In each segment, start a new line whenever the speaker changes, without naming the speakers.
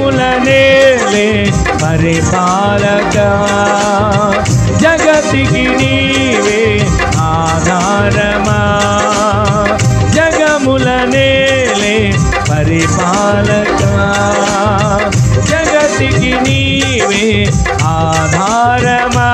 జగములనేలే పరిపాలక జగతికి నీవే ఆధారమా జగములనేలే పరిపాలక జగతికి నీవే ఆధారమా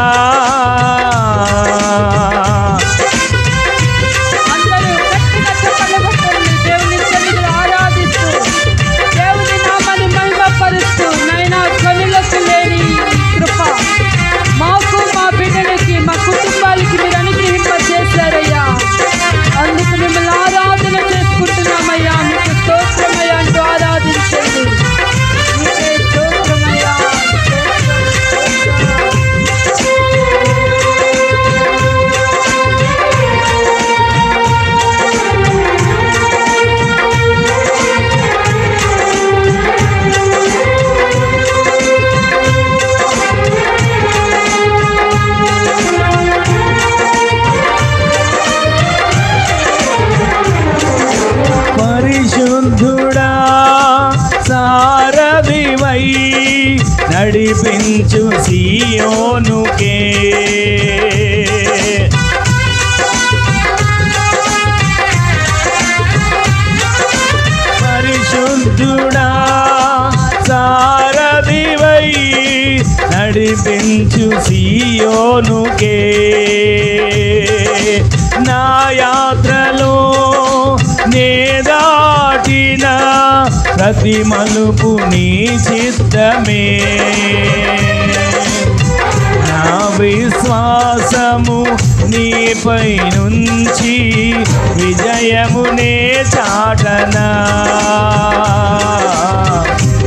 పరిశుద్ధుడా సారథివై నడిపించు సియోనుకే పరిశుద్ధుడా సారథివై నడిపించు సియోనుకే నా యాత్రలో నే దాటిన ప్రతి మలుపు నీ చిత్తమే నా విశ్వాసము నీపై నుంచి విజయమునే చాటనా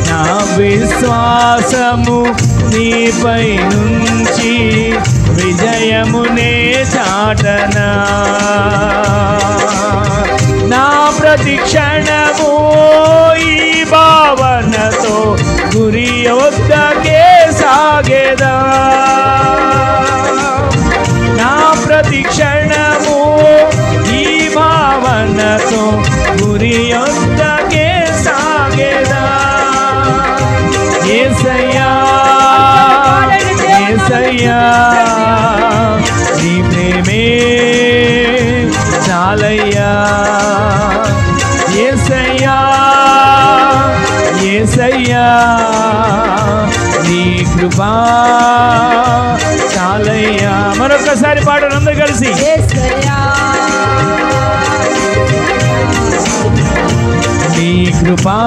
నా విశ్వాసము నీపై నుంచి విజయమునే చాటనా నా ప్రతి క్షణము ఈ భావనతో గురి వద్దకే సాగేదా నా ప్రతి క్షణము ఈ భావనతో గురి వద్దకే సాగేదా యేసయ్యా యేసయ్యా నీ ప్రేమే చాలయ్యా యేసయ్యా యేసయ్యా నీ కృపా చాలయ్యా మరొకసారి పాడండి అందరూ కలిసి నీ కృపా